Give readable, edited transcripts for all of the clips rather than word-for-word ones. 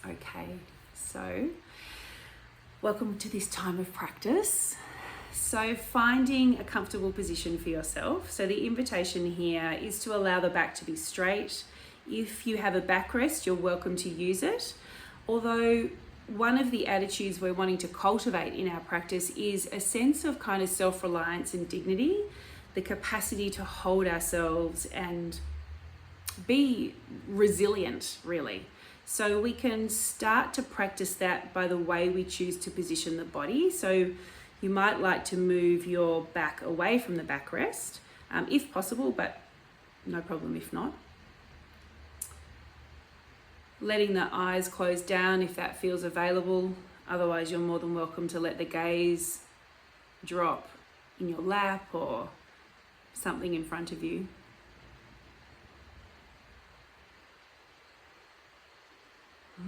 Okay, so welcome to this time of practice. So finding a comfortable position for yourself. So the invitation here is to allow the back to be straight. If you have a backrest, you're welcome to use it. Although one of the attitudes we're wanting to cultivate in our practice is a sense of kind of self-reliance and dignity, the capacity to hold ourselves and be resilient, really. So we can start to practice that by the way we choose to position the body. So you might like to move your back away from the backrest, if possible, but no problem if not. Letting the eyes close down if that feels available. Otherwise, you're more than welcome to let the gaze drop in your lap or something in front of you.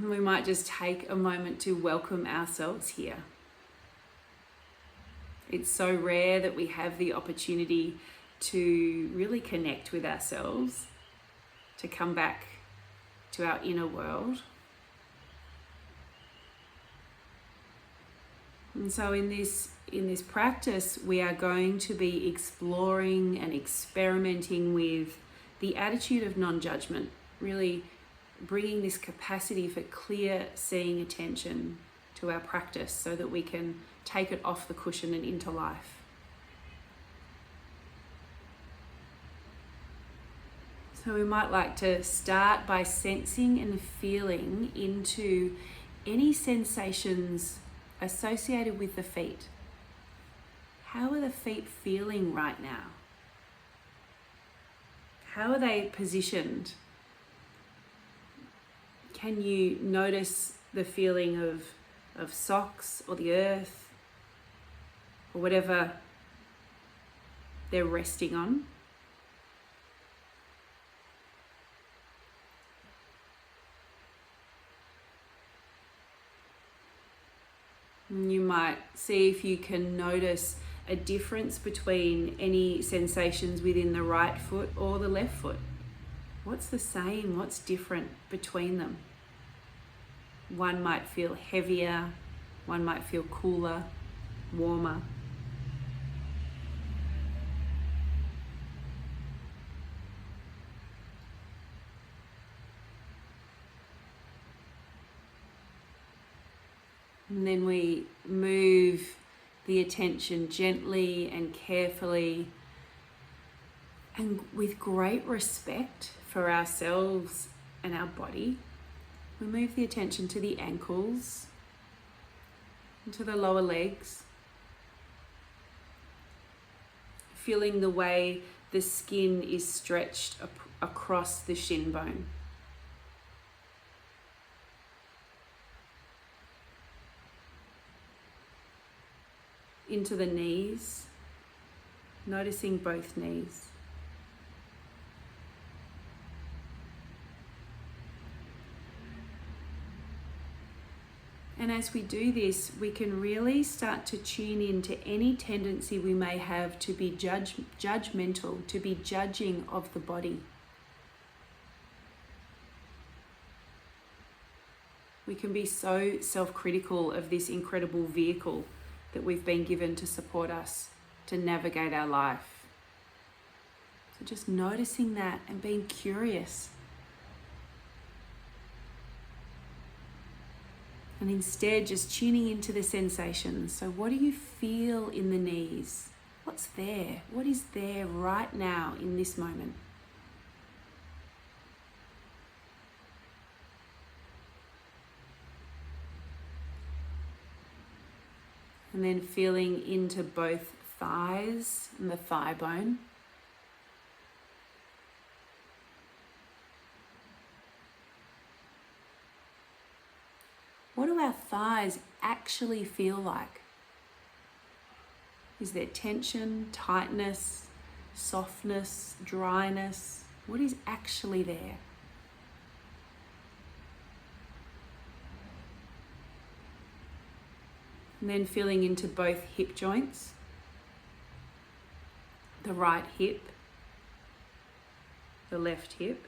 We might just take a moment to welcome ourselves here. It's so rare that we have the opportunity to really connect with ourselves, to come back to our inner world. And so in this practice, we are going to be exploring and experimenting with the attitude of non-judgment, really bringing this capacity for clear seeing attention to our practice so that we can take it off the cushion and into life. So we might like to start by sensing and feeling into any sensations associated with the feet. How are the feet feeling right now? How are they positioned? Can you notice the feeling of socks or the earth or whatever they're resting on? And you might see if you can notice a difference between any sensations within the right foot or the left foot. What's the same? What's different between them? One might feel heavier, one might feel cooler, warmer. And then we move the attention gently and carefully and with great respect for ourselves and our body. We move the attention to the ankles, into the lower legs, feeling the way the skin is stretched across the shin bone. Into the knees, noticing both knees. And as we do this, we can really start to tune into any tendency we may have to be judgmental, to be judging of the body. We can be so self-critical of this incredible vehicle that we've been given to support us, to navigate our life. So just noticing that and being curious. And instead just tuning into the sensations. So what do you feel in the knees? What's there? What is there right now in this moment? And then feeling into both thighs and the thigh bone. What do our thighs actually feel like? Is there tension, tightness, softness, dryness? What is actually there? And then feeling into both hip joints, the right hip, the left hip.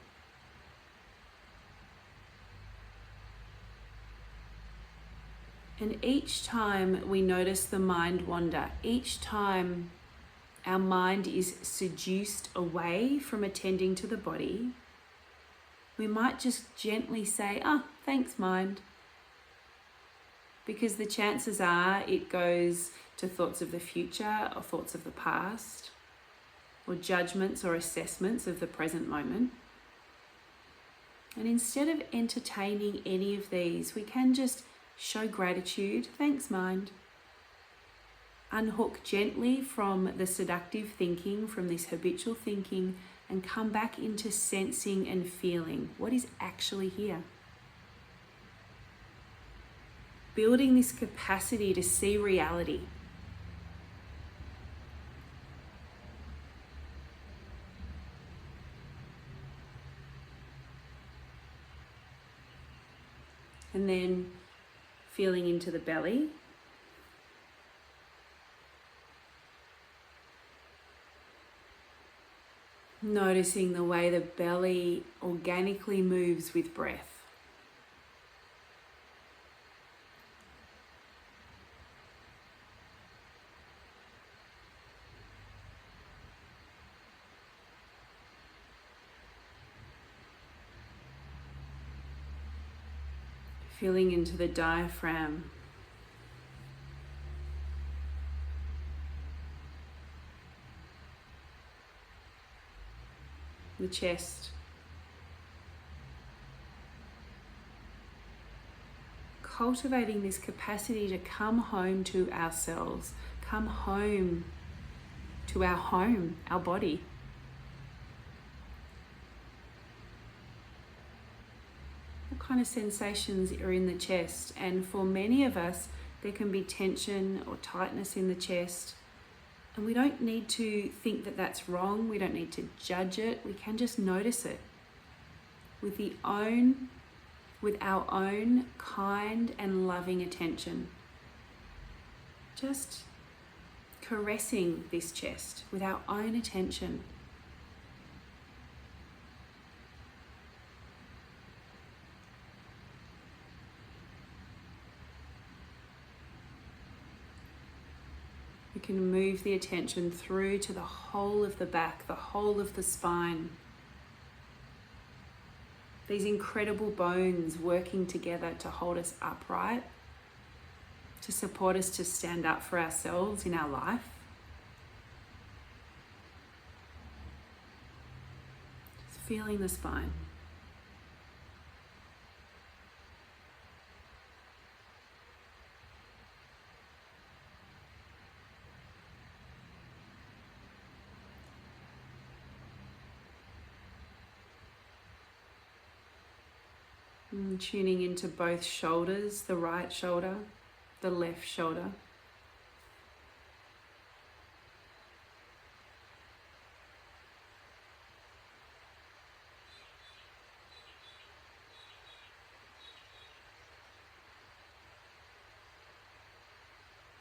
And each time we notice the mind wander, each time our mind is seduced away from attending to the body, we might just gently say, thanks, mind. Because the chances are it goes to thoughts of the future or thoughts of the past, or judgments or assessments of the present moment. And instead of entertaining any of these, we can just show gratitude. Thanks, mind. Unhook gently from the seductive thinking, from this habitual thinking, and come back into sensing and feeling what is actually here. Building this capacity to see reality. And then feeling into the belly. Noticing the way the belly organically moves with breath. Feeling into the diaphragm. The chest. Cultivating this capacity to come home to ourselves, come home to our home, our body. What kind of sensations are in the chest? And for many of us, there can be tension or tightness in the chest. And we don't need to think that that's wrong. We don't need to judge it. We can just notice it with our own kind and loving attention. Just caressing this chest with our own attention. We can move the attention through to the whole of the back, the whole of the spine. These incredible bones working together to hold us upright, to support us to stand up for ourselves in our life. Just feeling the spine. And tuning into both shoulders, the right shoulder, the left shoulder.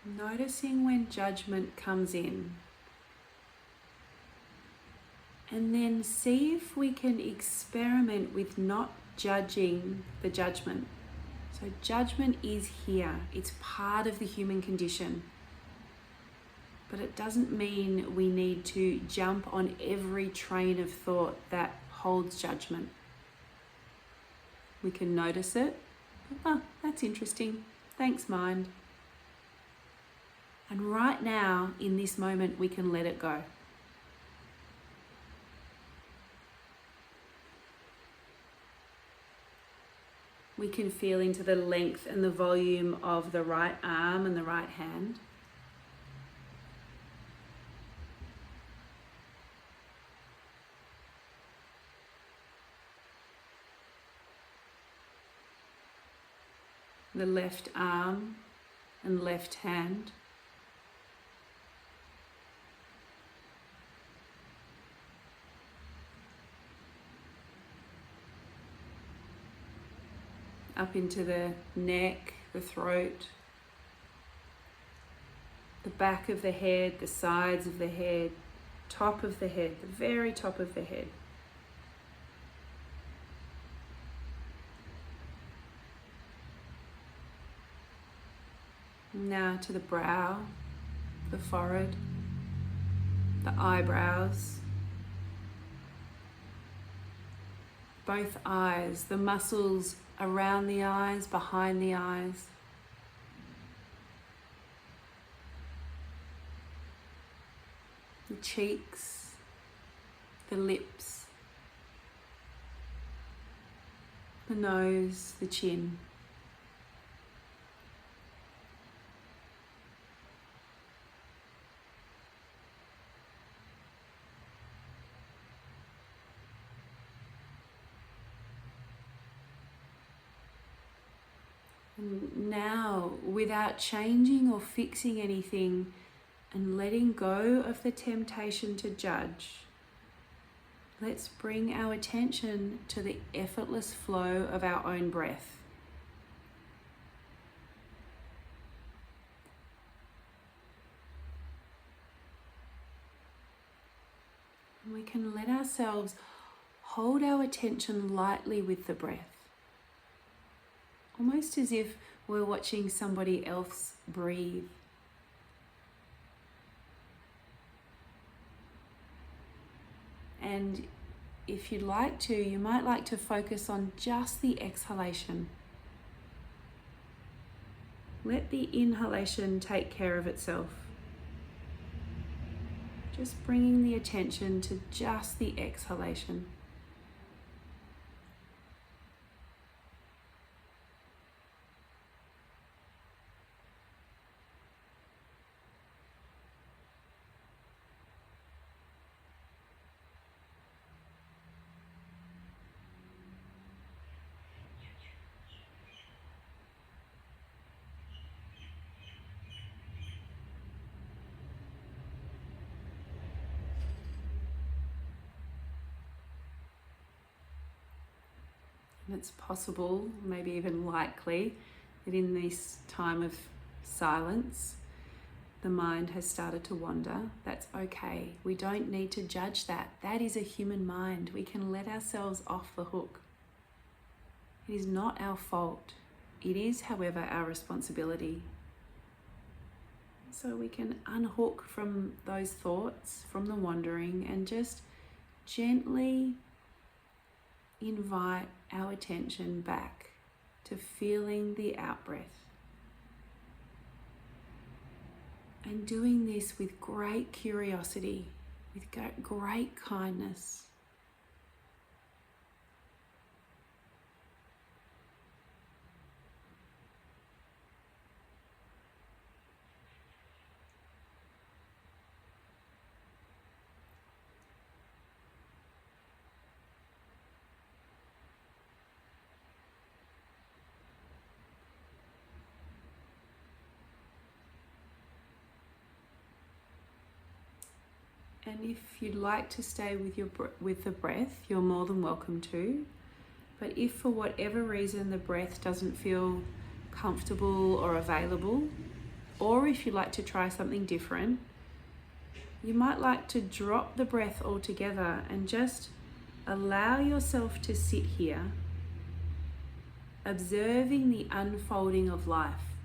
Noticing when judgment comes in. And then see if we can experiment with not judging the judgment. So judgment is here. It's part of the human condition. But it doesn't mean we need to jump on every train of thought that holds judgment. We can notice it. That's interesting. Thanks, mind. And right now, in this moment, we can let it go. We can feel into the length and the volume of the right arm and the right hand. The left arm and left hand. Up into the neck, the throat, the back of the head, the sides of the head, top of the head, the very top of the head. Now to the brow, the forehead, the eyebrows, both eyes, the muscles around the eyes, behind the eyes. The cheeks, the lips, the nose, the chin. And now, without changing or fixing anything and letting go of the temptation to judge, let's bring our attention to the effortless flow of our own breath. And we can let ourselves hold our attention lightly with the breath, almost as if we're watching somebody else breathe. And if you'd like to, you might like to focus on just the exhalation. Let the inhalation take care of itself. Just bringing the attention to just the exhalation. And it's possible, maybe even likely, that in this time of silence, the mind has started to wander. That's okay. We don't need to judge that. That is a human mind. We can let ourselves off the hook. It is not our fault. It is, however, our responsibility. So we can unhook from those thoughts, from the wandering, and just gently invite our attention back to feeling the out-breath. And doing this with great curiosity, with great kindness. And if you'd like to stay with the breath, you're more than welcome to. But if for whatever reason the breath doesn't feel comfortable or available, or if you'd like to try something different, you might like to drop the breath altogether and just allow yourself to sit here, observing the unfolding of life,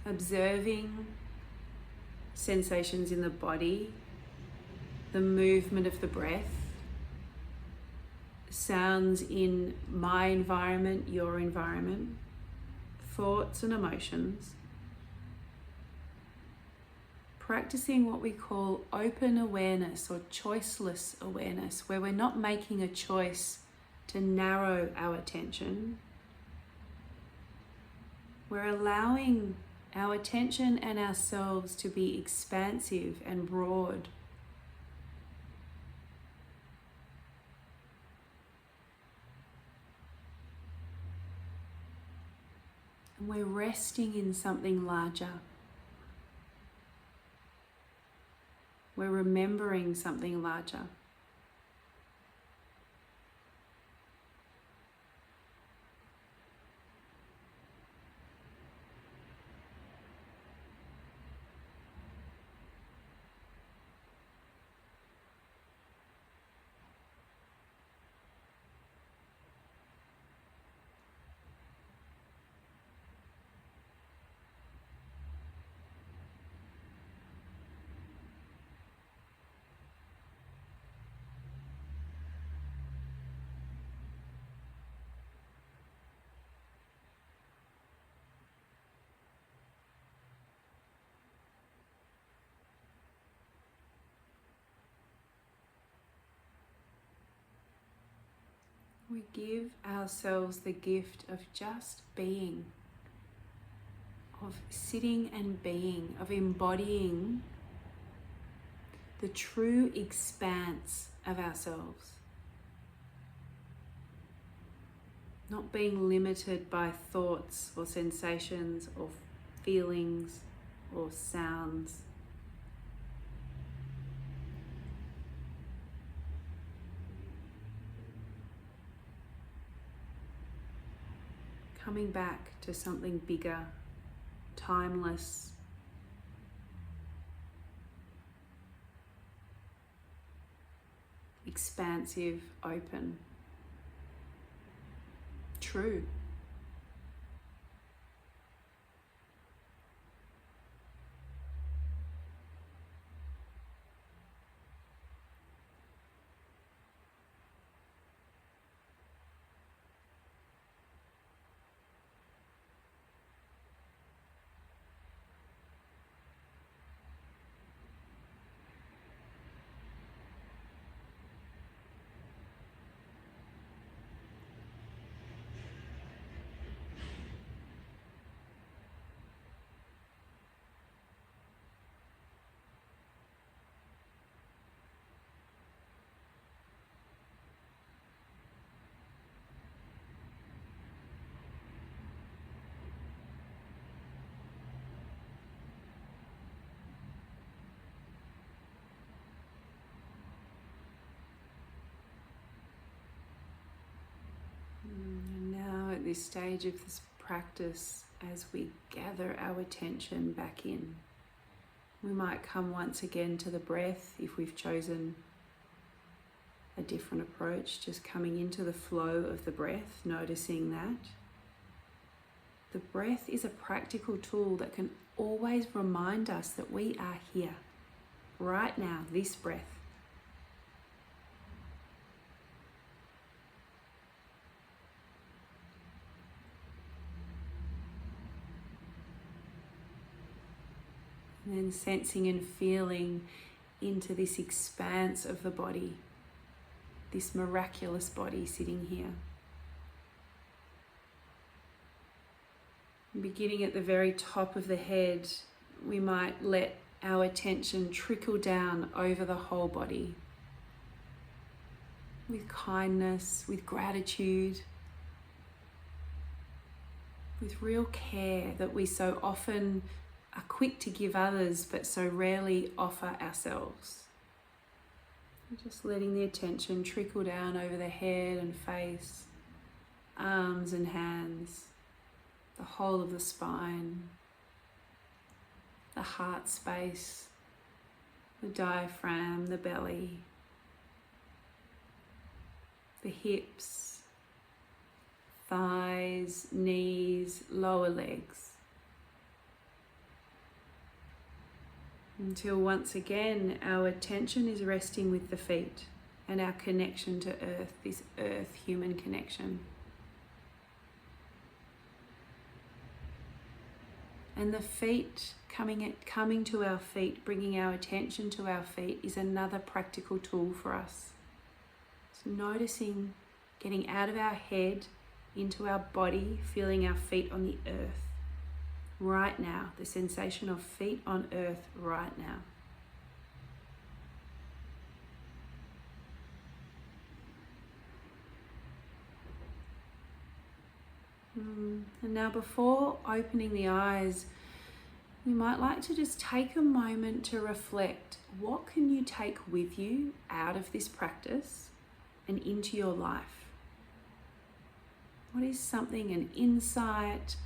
observing sensations in the body, the movement of the breath, sounds in my environment, your environment, thoughts and emotions. Practicing what we call open awareness or choiceless awareness, where we're not making a choice to narrow our attention. We're allowing our attention and ourselves to be expansive and broad. And we're resting in something larger. We're remembering something larger. We give ourselves the gift of just being, of sitting and being, of embodying the true expanse of ourselves. Not being limited by thoughts or sensations or feelings or sounds. Coming back to something bigger, timeless, expansive, open, true. And now at this stage of this practice, as we gather our attention back in, we might come once again to the breath if we've chosen a different approach, just coming into the flow of the breath, noticing that. The breath is a practical tool that can always remind us that we are here, right now, this breath. And then sensing and feeling into this expanse of the body, this miraculous body sitting here. Beginning at the very top of the head, we might let our attention trickle down over the whole body with kindness, with gratitude, with real care that we so often are quick to give others but so rarely offer ourselves. Just letting the attention trickle down over the head and face, arms and hands, the whole of the spine, the heart space, the diaphragm, the belly, the hips, thighs, knees, lower legs. Until once again our attention is resting with the feet and our connection to earth, this earth-human connection. And the feet, coming to our feet, bringing our attention to our feet is another practical tool for us. So noticing, getting out of our head into our body, feeling our feet on the earth. Right now, the sensation of feet on earth right now. And now before opening the eyes, you might like to just take a moment to reflect. What can you take with you out of this practice and into your life? What is something, an insight,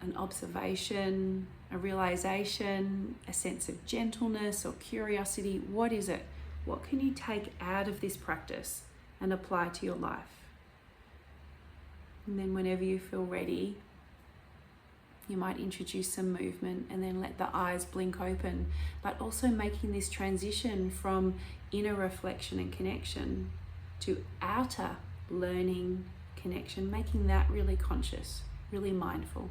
an observation, a realization, a sense of gentleness or curiosity? What is it? What can you take out of this practice and apply to your life? And then whenever you feel ready, you might introduce some movement and then let the eyes blink open, but also making this transition from inner reflection and connection to outer learning, connection, making that really conscious, really mindful.